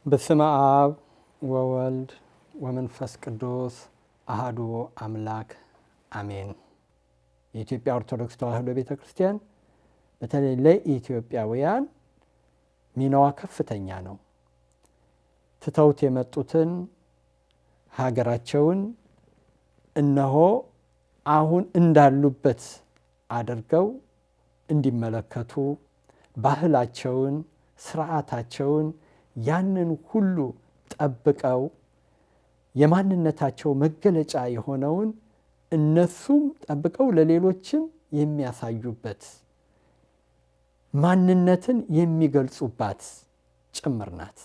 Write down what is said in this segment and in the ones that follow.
በስመ አብ ወወልድ ወመንፈስ ቅዱስ አሐዱ አምላክ አሜን። የኢትዮጵያ ኦርቶዶክስ ተዋሕዶ ቤተክርስቲያን በተለይ ለኢትዮጵያውያን ሚናዋ ከፍተኛ ነው። ትተውት የመጡትን ሀገራቸውን እነሆ አሁን እንዳሉበት አድርገው እንዲመለከቱ ባህላቸውን፣ ስርዓታቸውን ያንን ሁሉ ጠብቀው የማንነታቸው መገለጫ የሆነውን እነሱም ጠብቀው ለሌሎችም የሚያሳዩበት ማንነትን የሚገልጹባት ጭምር ናት።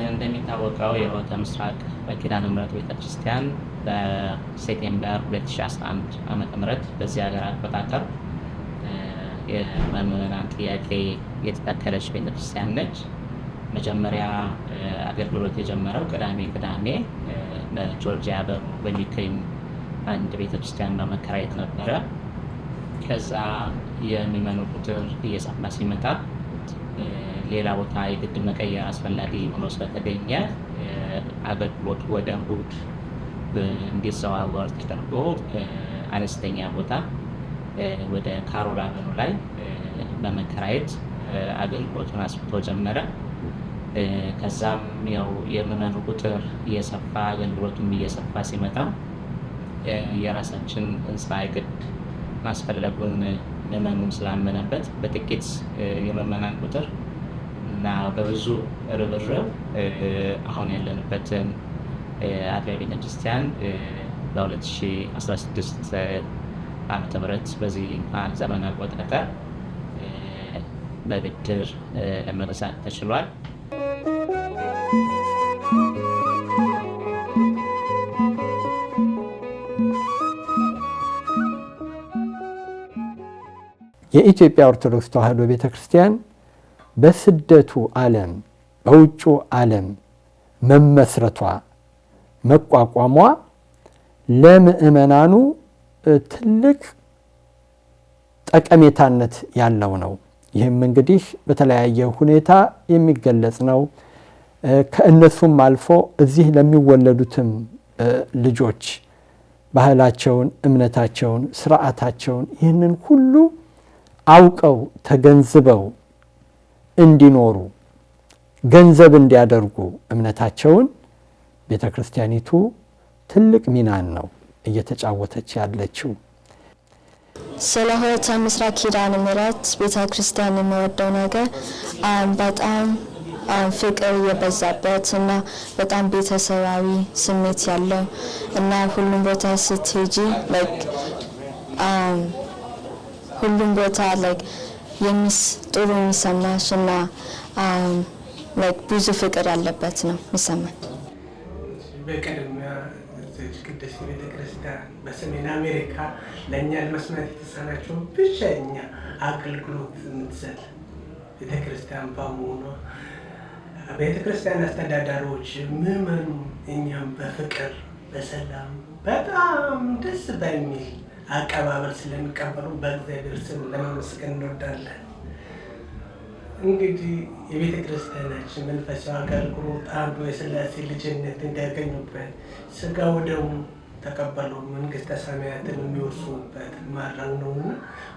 እንደሚታወቀው የሆተ ምስራቅ በኪዳነ ምሕረት ቤተክርስቲያን በሴፕቴምበር 2011 ዓ.ም በዚህ ሀገር አቆጣጠር የመምህራን ጥያቄ የተተከለች ቤተክርስቲያን ነች። መጀመሪያ አገልግሎት የጀመረው ቅዳሜ በጆርጂያ በሚገኝ አንድ ቤተክርስቲያን በመከራየት ነበረ። ከዛ የሚመኑ ቁጥር እየሰፋ ሲመጣ ሌላ ቦታ የግድ መቀየር አስፈላጊ ሆኖ ስለተገኘ አገልግሎቱ ወደ እሑድ እንዲዘዋወር ተደርጎ አነስተኛ ቦታ ወደ ካሮል አቨኑ ላይ በመከራየት አገልግሎቱን አስፍቶ ጀመረ። ከዛም ያው የምዕመኑ ቁጥር እየሰፋ አገልግሎቱም እየሰፋ ሲመጣ የራሳችን ህንፃ የግድ ማስፈለጉን ምዕመኑም ስላመነበት በጥቂት የምዕመናን ቁጥር እና በብዙ ርብርብ አሁን ያለንበትን አጥቢያ ቤተክርስቲያን በ2016 ዓመተ ምህረት በዚህ ዘመን አቆጣጠር በብድር መግዛት ተችሏል። የኢትዮጵያ ኦርቶዶክስ ተዋሕዶ ቤተክርስቲያን በስደቱ ዓለም በውጩ ዓለም መመስረቷ መቋቋሟ ለምእመናኑ ትልቅ ጠቀሜታነት ያለው ነው። ይህም እንግዲህ በተለያየ ሁኔታ የሚገለጽ ነው። ከእነሱም አልፎ እዚህ ለሚወለዱትም ልጆች ባህላቸውን፣ እምነታቸውን፣ ስርዓታቸውን ይህንን ሁሉ አውቀው ተገንዝበው እንዲኖሩ ገንዘብ እንዲያደርጉ እምነታቸውን ቤተክርስቲያኒቱ ትልቅ ሚናን ነው እየተጫወተች ያለችው። ስለ ሆተ ምስራቅ ኪዳነ ምሕረት ቤተክርስቲያን የምወደው ነገር በጣም ፍቅር የበዛበት እና በጣም ቤተሰባዊ ስሜት ያለው እና ሁሉም ቦታ ስትሄጂ ሁሉም ቦታ ጥሩ የሚሰማሽ እና ብዙ ፍቅር ያለበት ነው የሚሰማኝ። በቅድሚያ ቅድስት ቤተክርስቲያን በሰሜን አሜሪካ ለእኛ ለመስማት የተሳናቸው ብቸኛ አገልግሎት የምትሰጥ ቤተክርስቲያን በመሆኗ ቤተክርስቲያን አስተዳዳሪዎች ምዕመኑ እኛም በፍቅር በሰላም በጣም ደስ በሚል አቀባበል ስለሚቀበሉ በእግዚአብሔር ስም ለማመስገን እንወዳለን። እንግዲህ የቤተ ክርስቲያናችን መንፈሳዊ አገልግሎት አንዱ የሥላሴ ልጅነት እንዲያገኙበት ሥጋ ወደሙ ተቀበሉ መንግስተ ሰማያትን የሚወርሱበት ማድረግ ነውና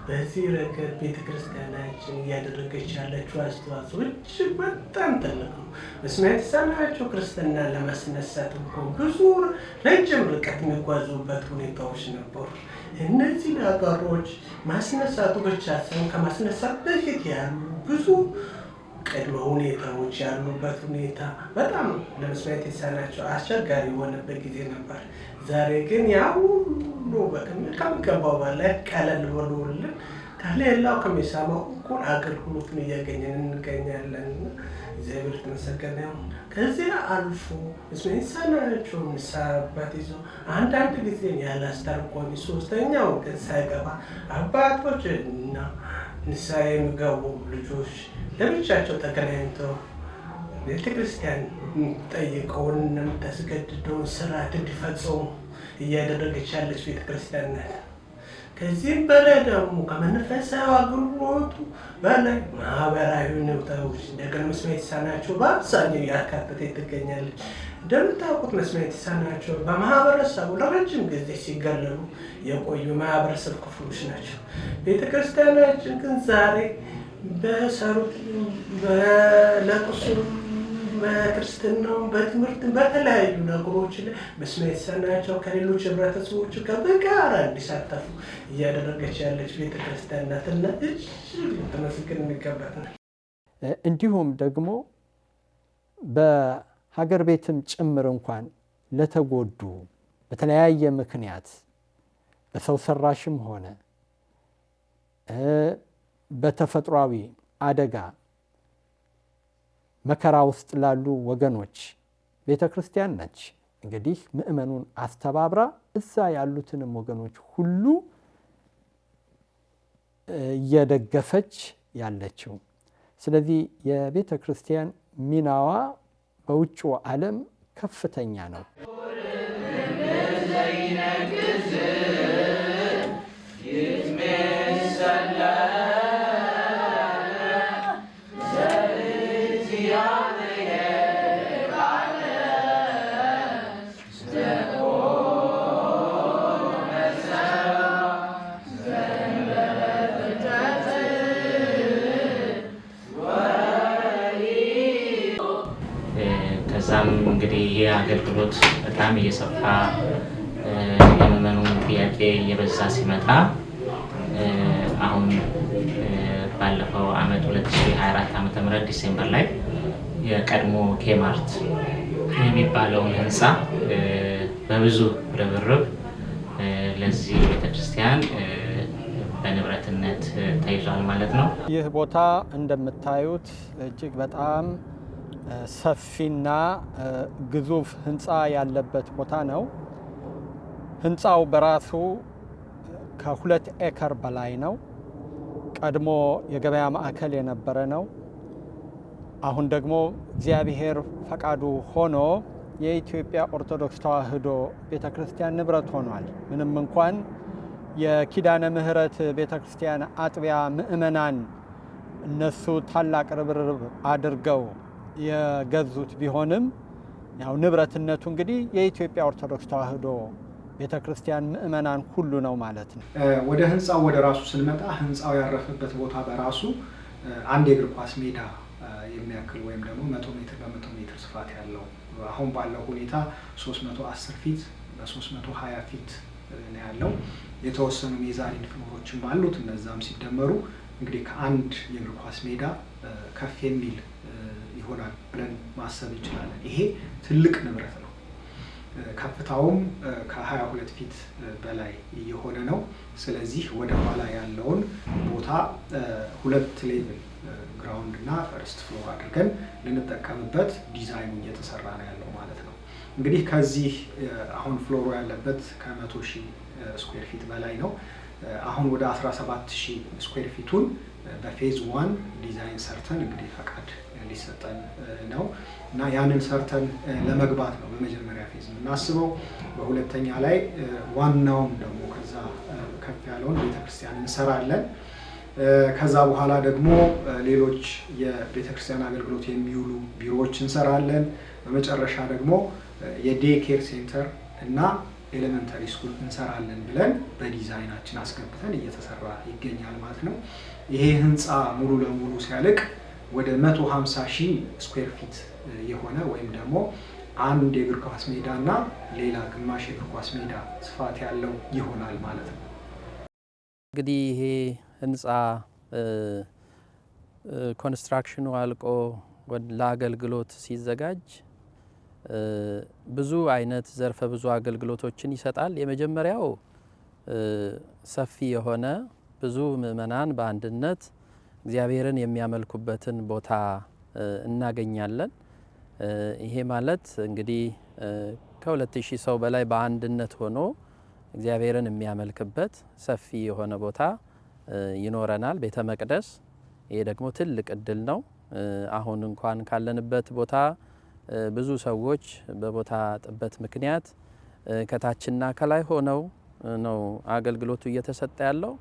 በዚህ ረገድ ቤተ ክርስቲያናችን እያደረገች ያለችው አስተዋጽኦ እጅግ በጣም ትልቅ ነው። መስማት የተሳናቸው ክርስትና ለማስነሳት እንኳን ብዙ ረጅም ርቀት የሚጓዙበት ሁኔታዎች ነበሩ። እነዚህ ነገሮች ማስነሳቱ ብቻ ሳይሆን ከማስነሳት በፊት ያሉ ብዙ ቅድመ ሁኔታዎች ያሉበት ሁኔታ በጣም ለመስማት የተሳናቸው አስቸጋሪ የሆነበት ጊዜ ነበር። ዛሬ ግን ያ ሁሉ ከሚገባው በላይ ቀለል ብሎልን ከሌላው ከሚሰማው እኩል አገልግሎቱን እያገኘን እንገኛለን። እግዚአብሔር የተመሰገነ ይሁን። ከዚያ አልፎ መስማት የተሳናቸው ንስሐ አባት ይዘው አንዳንድ ጊዜ ያላስተርጓሚ ሶስተኛው ግን ሳይገባ አባቶች እና ንስሐ የሚገቡ ልጆች ለብቻቸው ተገናኝተው ቤተክርስቲያን ጠይቀውን የምታስገድደውን ስርዓት እንዲፈጽሙ እያደረገች ያለች ቤተክርስቲያን ናት። ከዚህም በላይ ደግሞ ከመንፈሳዊ አገልግሎቱ በላይ ማህበራዊ ሁኔታዎች እንደገና መስማት የተሳናቸው በአብዛኛው እያካተተ ትገኛለች። እንደምታውቁት መስማት የተሳናቸው በማህበረሰቡ ለረጅም ጊዜ ሲገለሉ የቆዩ ማህበረሰብ ክፍሎች ናቸው። ቤተክርስቲያናችን ግን ዛሬ በሰሩት በለቅሶ በክርስትናው በትምህርት በተለያዩ ነገሮች ላይ መስማት የተሳናቸው ከሌሎች ህብረተሰቦች ጋር በጋራ እንዲሳተፉ እያደረገች ያለች ቤተክርስቲያን ናትና እጅግ ልትመሰገን የሚገባታል። እንዲሁም ደግሞ በሀገር ቤትም ጭምር እንኳን ለተጎዱ በተለያየ ምክንያት በሰው ሰራሽም ሆነ በተፈጥሯዊ አደጋ መከራ ውስጥ ላሉ ወገኖች ቤተ ክርስቲያን ነች እንግዲህ ምእመኑን አስተባብራ እዛ ያሉትንም ወገኖች ሁሉ እየደገፈች ያለችው። ስለዚህ የቤተ ክርስቲያን ሚናዋ በውጭው ዓለም ከፍተኛ ነው። ከዛም እንግዲህ ይህ አገልግሎት በጣም እየሰፋ የምእመኑ ጥያቄ እየበዛ ሲመጣ አሁን ባለፈው ዓመት 2024 ዓ.ም ዲሴምበር ላይ የቀድሞ ኬማርት የሚባለውን ህንፃ በብዙ ርብርብ ለዚህ ቤተክርስቲያን በንብረትነት ተይዟል ማለት ነው። ይህ ቦታ እንደምታዩት እጅግ በጣም ሰፊና ግዙፍ ህንፃ ያለበት ቦታ ነው። ህንፃው በራሱ ከ2 ኤከር በላይ ነው። ቀድሞ የገበያ ማዕከል የነበረ ነው። አሁን ደግሞ እግዚአብሔር ፈቃዱ ሆኖ የኢትዮጵያ ኦርቶዶክስ ተዋሕዶ ቤተክርስቲያን ንብረት ሆኗል። ምንም እንኳን የኪዳነ ምህረት ቤተክርስቲያን አጥቢያ ምእመናን እነሱ ታላቅ ርብርብ አድርገው የገዙት ቢሆንም ያው ንብረትነቱ እንግዲህ የኢትዮጵያ ኦርቶዶክስ ተዋሕዶ ቤተክርስቲያን ምእመናን ሁሉ ነው ማለት ነው። ወደ ህንፃው ወደ ራሱ ስንመጣ ህንፃው ያረፈበት ቦታ በራሱ አንድ የእግር ኳስ ሜዳ የሚያክል ወይም ደግሞ 100 ሜትር በ100 ሜትር ስፋት ያለው አሁን ባለው ሁኔታ 310 ፊት በ320 ፊት ነው ያለው። የተወሰኑ ሜዛኒን ፍሎሮችም አሉት። እነዛም ሲደመሩ እንግዲህ ከአንድ የእግር ኳስ ሜዳ ከፍ የሚል ይሆናል ብለን ማሰብ እንችላለን። ይሄ ትልቅ ንብረት ነው። ከፍታውም ከ22 ፊት በላይ የሆነ ነው። ስለዚህ ወደ ኋላ ያለውን ቦታ 2 ሌቭል ግራውንድ እና ፈርስት ፍሎር አድርገን ልንጠቀምበት ዲዛይኑ እየተሰራ ነው ያለው ማለት ነው። እንግዲህ ከዚህ አሁን ፍሎሩ ያለበት ከ100,000 ስኩዌር ፊት በላይ ነው። አሁን ወደ 17,000 ስኩዌር ፊቱን በፌዝ 1 ዲዛይን ሰርተን እንግዲህ ፈቃድ ሊሰጠን ነው እና ያንን ሰርተን ለመግባት ነው በመጀመሪያ ፌዝ የምናስበው። በሁለተኛ ላይ ዋናውን ደግሞ ከዛ ከፍ ያለውን ቤተክርስቲያን እንሰራለን። ከዛ በኋላ ደግሞ ሌሎች የቤተክርስቲያን አገልግሎት የሚውሉ ቢሮዎች እንሰራለን። በመጨረሻ ደግሞ የዴይ ኬር ሴንተር እና ኤሌመንተሪ ስኩል እንሰራለን ብለን በዲዛይናችን አስገብተን እየተሰራ ይገኛል ማለት ነው። ይሄ ህንፃ ሙሉ ለሙሉ ሲያልቅ ወደ 150,000 ስኩዌር ፊት የሆነ ወይም ደግሞ አንድ የእግር ኳስ ሜዳ እና ሌላ ግማሽ የእግር ኳስ ሜዳ ስፋት ያለው ይሆናል ማለት ነው። እንግዲህ ይሄ ህንፃ ኮንስትራክሽኑ አልቆ ለአገልግሎት ሲዘጋጅ ብዙ አይነት ዘርፈ ብዙ አገልግሎቶችን ይሰጣል። የመጀመሪያው ሰፊ የሆነ ብዙ ምእመናን በአንድነት እግዚአብሔርን የሚያመልኩበትን ቦታ እናገኛለን። ይሄ ማለት እንግዲህ ከ2000 ሰው በላይ በአንድነት ሆኖ እግዚአብሔርን የሚያመልክበት ሰፊ የሆነ ቦታ ይኖረናል፣ ቤተ መቅደስ። ይሄ ደግሞ ትልቅ እድል ነው። አሁን እንኳን ካለንበት ቦታ ብዙ ሰዎች በቦታ ጥበት ምክንያት ከታችና ከላይ ሆነው ነው አገልግሎቱ እየተሰጠ ያለው።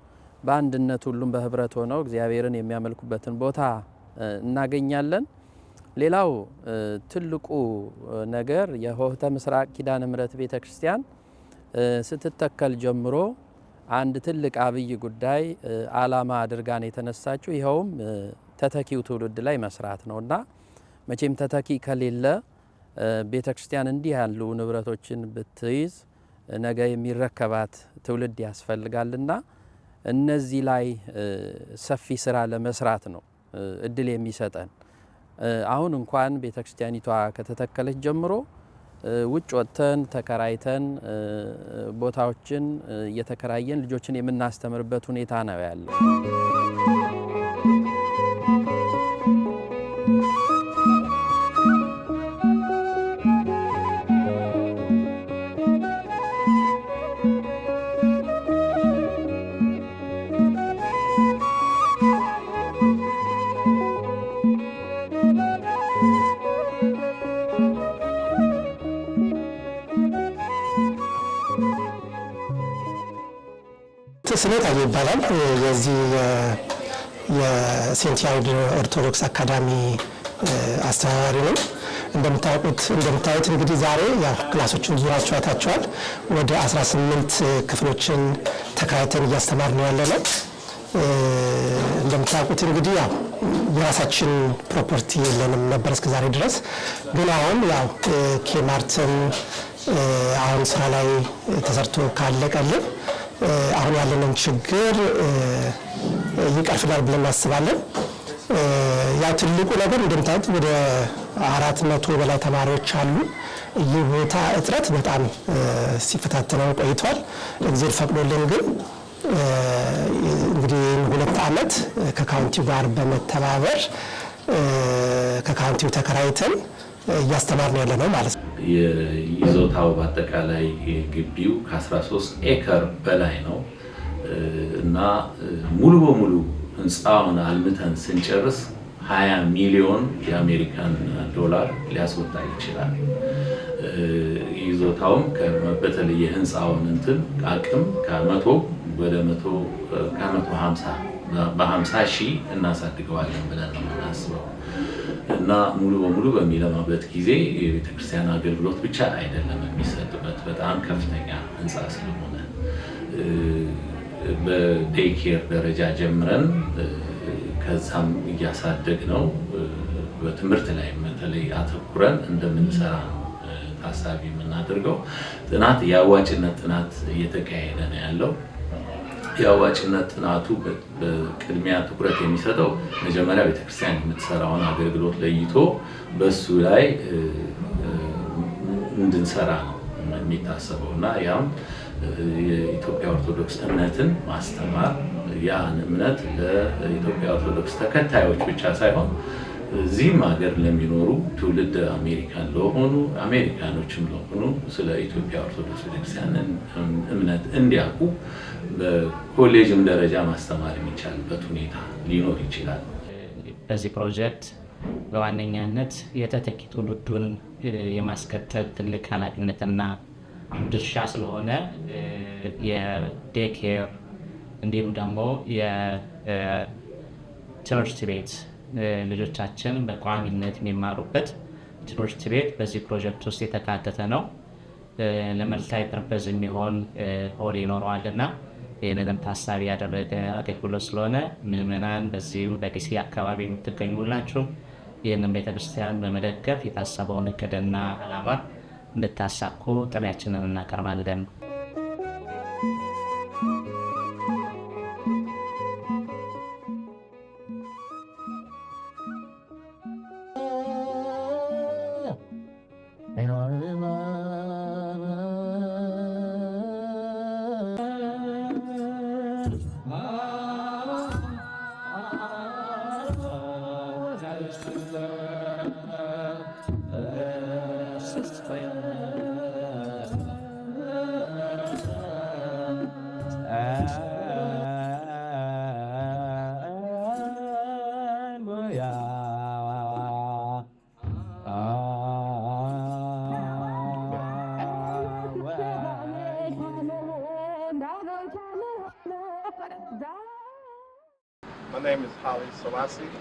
በአንድነት ሁሉም በህብረት ሆነው እግዚአብሔርን የሚያመልኩበትን ቦታ እናገኛለን። ሌላው ትልቁ ነገር የሆህተ ምስራቅ ኪዳነ ምሕረት ቤተክርስቲያን ስትተከል ጀምሮ አንድ ትልቅ አብይ ጉዳይ ዓላማ አድርጋን የተነሳችው ይኸውም ተተኪው ትውልድ ላይ መስራት ነውና መቼም ተተኪ ከሌለ ቤተክርስቲያን እንዲህ ያሉ ንብረቶችን ብትይዝ ነገ የሚረከባት ትውልድ ያስፈልጋልና እነዚህ ላይ ሰፊ ስራ ለመስራት ነው እድል የሚሰጠን። አሁን እንኳን ቤተክርስቲያኒቷ ከተተከለች ጀምሮ ውጭ ወጥተን ተከራይተን ቦታዎችን እየተከራየን ልጆችን የምናስተምርበት ሁኔታ ነው ያለው። ስሜት ይባላል። የዚህ የሴንት ያሬድ ኦርቶዶክስ አካዳሚ አስተባባሪ ነው። እንደምታዩት እንግዲህ ዛሬ ያው ክላሶችን ዙራችሁ አይታችኋል። ወደ 18 ክፍሎችን ተከራይተን እያስተማርን ነው ያለነው። እንደምታውቁት እንግዲህ ያው የራሳችን ፕሮፐርቲ የለንም ነበር እስከ ዛሬ ድረስ። ግን አሁን ያው ኬማርትን አሁን ስራ ላይ ተሰርቶ ካለቀልን አሁን ያለንን ችግር ይቀርፍናል ብለን እናስባለን። ያው ትልቁ ነገር እንደምታዩት ወደ 400 በላይ ተማሪዎች አሉ። ይህ ቦታ እጥረት በጣም ሲፈታተነው ቆይቷል። እግዚአብሔር ፈቅዶልን ግን እንግዲህ 2 ዓመት ከካውንቲው ጋር በመተባበር ከካውንቲው ተከራይተን እያስተማርን ያለ ነው ማለት ነው። ይዞታው በአጠቃላይ ግቢው ከ13 ኤከር በላይ ነው እና ሙሉ በሙሉ ህንፃውን አልምተን ስንጨርስ 20 ሚሊዮን የአሜሪካን ዶላር ሊያስወጣ ይችላል። ይዞታውም በተለይ የህንፃውን እንትን አቅም ከ100 ወደ 150 በ50 ሺህ እናሳድገዋለን ብለን ነው የምናስበው እና ሙሉ በሙሉ በሚለማበት ጊዜ የቤተክርስቲያን አገልግሎት ብቻ አይደለም የሚሰጥበት፣ በጣም ከፍተኛ ህንፃ ስለሆነ በዴይኬር ደረጃ ጀምረን ከዛም እያሳደግ ነው በትምህርት ላይ በተለይ አተኩረን እንደምንሰራ ነው ታሳቢ የምናደርገው። ጥናት የአዋጭነት ጥናት እየተካሄደ ነው ያለው። የአዋጭነት ጥናቱ በቅድሚያ ትኩረት የሚሰጠው መጀመሪያ ቤተክርስቲያን የምትሰራውን አገልግሎት ለይቶ በሱ ላይ እንድንሰራ ነው የሚታሰበው እና ያም የኢትዮጵያ ኦርቶዶክስ እምነትን ማስተማር፣ ያን እምነት ለኢትዮጵያ ኦርቶዶክስ ተከታዮች ብቻ ሳይሆን እዚህም ሀገር ለሚኖሩ ትውልድ አሜሪካን ለሆኑ አሜሪካኖችም ለሆኑ ስለ ኢትዮጵያ ኦርቶዶክስ ቤተክርስቲያን እምነት እንዲያውቁ በኮሌጅም ደረጃ ማስተማር የሚቻልበት ሁኔታ ሊኖር ይችላል። በዚህ ፕሮጀክት በዋነኛነት የተተኪ ትውልዱን የማስከተል ትልቅ ኃላፊነትና ድርሻ ስለሆነ የዴይኬር እንዲሁም ደግሞ የትምህርት ቤት ልጆቻችን በቋሚነት የሚማሩበት ትምህርት ቤት በዚህ ፕሮጀክት ውስጥ የተካተተ ነው። ለመልታይ ፐርፐዝ የሚሆን ሆል ይኖረዋልና ይህንንም ታሳቢ ያደረገ አገልግሎት ስለሆነ ምዕመናን በዚሁ በዲሲ አካባቢ የምትገኙላችሁ ይህንን ቤተክርስቲያን በመደገፍ የታሰበውን እቅድና ዓላማ እንድታሳኩ ጥሪያችንን እናቀርባለን። name is Holly Selassie.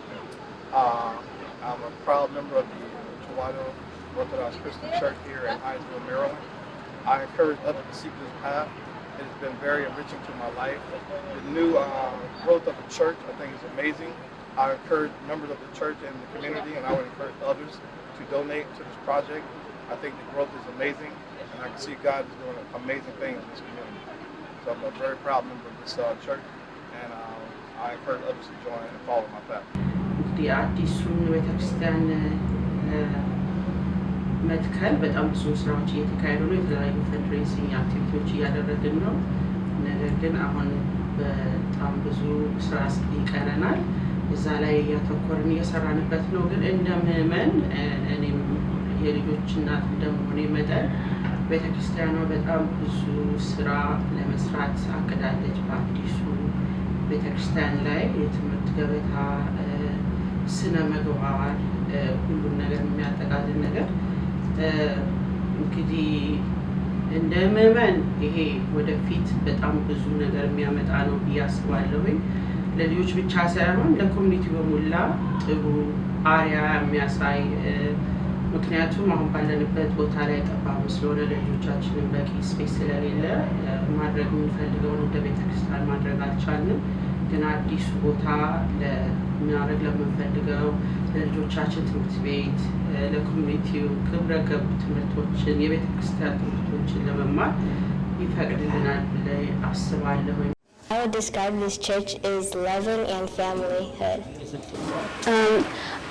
I'm a proud member of the Chihuahua Orthodox Christian Church here in Hinesville, Maryland. I encourage others to seek this path. It has been very enriching to my life. The new growth of the church, I think, is amazing. I encourage members of the church and the community, and I would encourage others to donate to this project. I think the growth is amazing, and I can see God is doing amazing things in this community. So I'm a very proud member of this church, and I encourage others to join and follow my path. እንግዲህ አዲሱን ቤተክርስቲያን መትከል በጣም ብዙ ስራዎች እየተካሄዱ ነው። የተለያዩ ፈንድሬዚንግ አክቲቪቲዎች እያደረግን ነው። ነገር ግን አሁን በጣም ብዙ ስራ ይቀረናል። እዛ ላይ እያተኮርን እየሰራንበት ነው። ግን እንደ ምዕመን እኔም የልጆች እናት እንደመሆኔ መጠን ቤተክርስቲያኗ በጣም ብዙ ስራ ለመስራት አቅዳለች። በአዲሱ ቤተክርስቲያን ላይ የትምህርት ገበታ፣ ስነ ምግባር፣ ሁሉም ነገር የሚያጠቃልል ነገር እንግዲህ እንደ ምዕመን ይሄ ወደፊት በጣም ብዙ ነገር የሚያመጣ ነው ብዬ አስባለሁኝ። ለልጆች ብቻ ሳይሆን ለኮሚኒቲ በሙላ ጥሩ አሪያ የሚያሳይ ምክንያቱም አሁን ባለንበት ቦታ ላይ ጠባብ ስለሆነ ለልጆቻችንን በቂ ስፔስ ስለሌለ ማድረግ የምንፈልገውን ወደ ቤተክርስቲያን ማድረግ አልቻልንም። ግን አዲሱ ቦታ ለማድረግ ለምንፈልገው ለልጆቻችን ትምህርት ቤት፣ ለኮሚኒቲው ክብረ ገብ ትምህርቶችን፣ የቤተክርስቲያን ትምህርቶችን ለመማር ይፈቅድልናል ብዬ አስባለሁ። I would describe this church as loving and familyhood.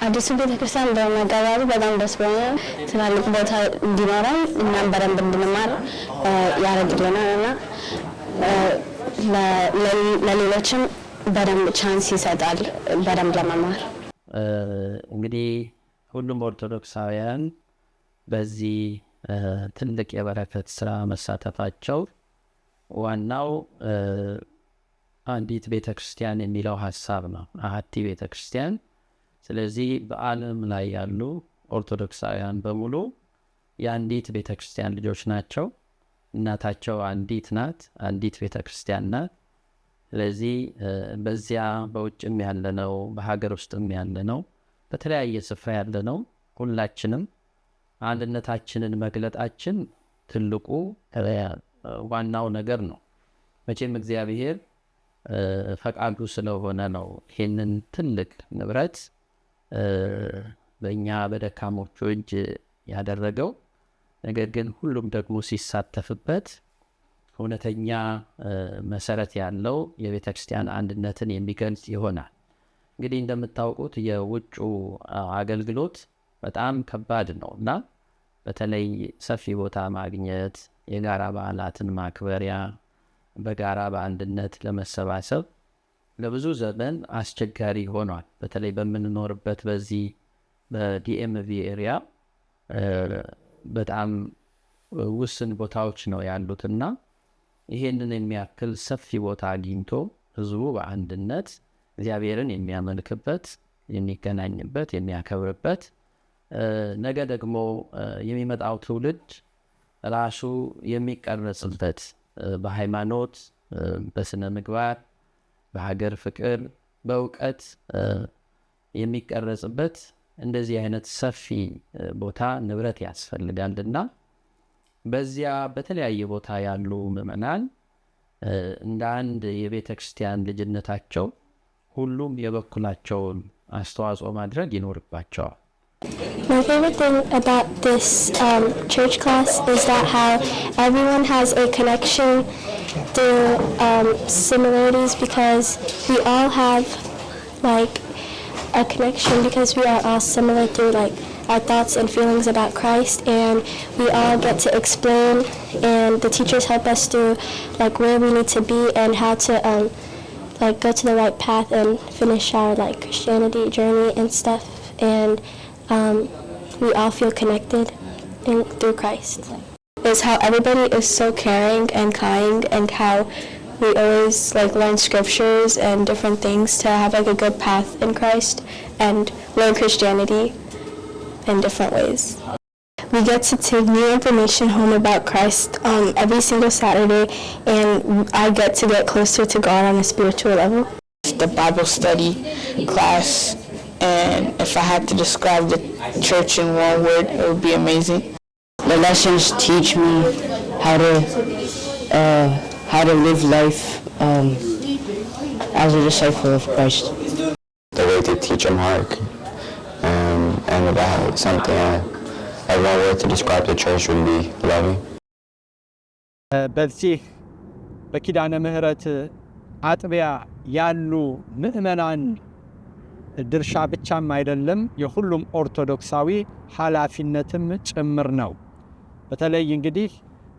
አዲሱ ቤተክርስቲያን በመገባቱ በጣም ደስ ብሎኛል። ትላልቅ ቦታ እንዲኖረን እና በደንብ እንድንማር ያደርግልናል እና ለሌሎችም በደንብ ቻንስ ይሰጣል በደንብ ለመማር። እንግዲህ ሁሉም ኦርቶዶክሳውያን በዚህ ትልቅ የበረከት ስራ መሳተፋቸው ዋናው አንዲት ቤተክርስቲያን የሚለው ሀሳብ ነው። አሐቲ ቤተክርስቲያን። ስለዚህ በዓለም ላይ ያሉ ኦርቶዶክሳውያን በሙሉ የአንዲት ቤተክርስቲያን ልጆች ናቸው። እናታቸው አንዲት ናት፣ አንዲት ቤተክርስቲያን ናት። ስለዚህ በዚያ በውጭም ያለነው በሀገር ውስጥም ያለነው በተለያየ ስፍራ ያለነው ሁላችንም አንድነታችንን መግለጣችን ትልቁ ዋናው ነገር ነው። መቼም እግዚአብሔር ፈቃዱ ስለሆነ ነው ይህንን ትልቅ ንብረት በእኛ በደካሞቹ እጅ ያደረገው። ነገር ግን ሁሉም ደግሞ ሲሳተፍበት እውነተኛ መሰረት ያለው የቤተ ክርስቲያን አንድነትን የሚገልጽ ይሆናል። እንግዲህ እንደምታውቁት የውጩ አገልግሎት በጣም ከባድ ነው እና በተለይ ሰፊ ቦታ ማግኘት፣ የጋራ በዓላትን ማክበሪያ፣ በጋራ በአንድነት ለመሰባሰብ ለብዙ ዘመን አስቸጋሪ ሆኗል። በተለይ በምንኖርበት በዚህ በዲኤምቪ ኤሪያ በጣም ውስን ቦታዎች ነው ያሉትና ይሄንን የሚያክል ሰፊ ቦታ አግኝቶ ህዝቡ በአንድነት እግዚአብሔርን የሚያመልክበት፣ የሚገናኝበት፣ የሚያከብርበት ነገ ደግሞ የሚመጣው ትውልድ ራሱ የሚቀረጽበት በሃይማኖት፣ በስነ ምግባር፣ በሀገር ፍቅር፣ በእውቀት የሚቀረጽበት እንደዚህ አይነት ሰፊ ቦታ ንብረት ያስፈልጋልና በዚያ በተለያየ ቦታ ያሉ ምዕመናን እንደ አንድ የቤተ ክርስቲያን ልጅነታቸው ሁሉም የበኩላቸውን አስተዋጽኦ ማድረግ ይኖርባቸዋል። My favorite thing about this church class is that how everyone has a connection through similarities, because we all have like a connection because we are all similar through like our thoughts and feelings about Christ, and we all get to explain, and the teachers help us through like where we need to be and how to like go to the right path and finish our like Christianity journey and stuff, and we all feel connected through Christ. It's how everybody is so caring and kind, and how we always like learn scriptures and different things to have like a good path in Christ and learn Christianity in different ways. We get to take new information home about Christ every single Saturday, and I get to get closer to God on a spiritual level. the Bible study class, and if I had to describe the church in one word, it would be amazing. The lessons teach me how to live life as a disciple of Christ. The way to teach them hard, and about something like one word to describe the church would be loving. በዚህ በኪዳነ ምህረት አጥቢያ ያሉ ምእመናን ድርሻ ብቻም አይደለም የሁሉም ኦርቶዶክሳዊ ኃላፊነትም ጭምር ነው። በተለይ እንግዲህ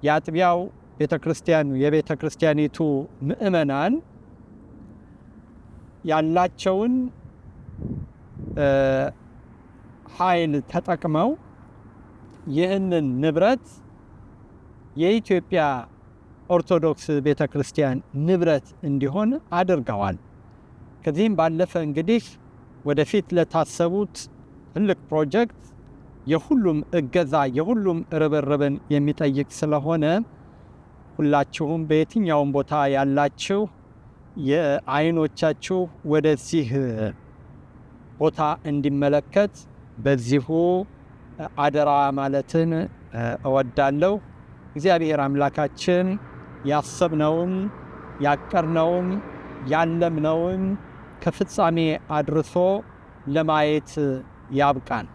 የአጥቢያው ቤተክርስቲያኑ የቤተክርስቲያኒቱ ምእመናን ያላቸውን ኃይል ተጠቅመው ይህንን ንብረት የኢትዮጵያ ኦርቶዶክስ ቤተክርስቲያን ንብረት እንዲሆን አድርገዋል። ከዚህም ባለፈ እንግዲህ ወደፊት ለታሰቡት ትልቅ ፕሮጀክት የሁሉም እገዛ የሁሉም ርብርብን የሚጠይቅ ስለሆነ ሁላችሁም በየትኛውም ቦታ ያላችሁ የአይኖቻችሁ ወደዚህ ቦታ እንዲመለከት በዚሁ አደራ ማለትን እወዳለሁ። እግዚአብሔር አምላካችን ያሰብነውን ያቀርነውን ያለምነውን ከፍጻሜ አድርሶ ለማየት ያብቃን።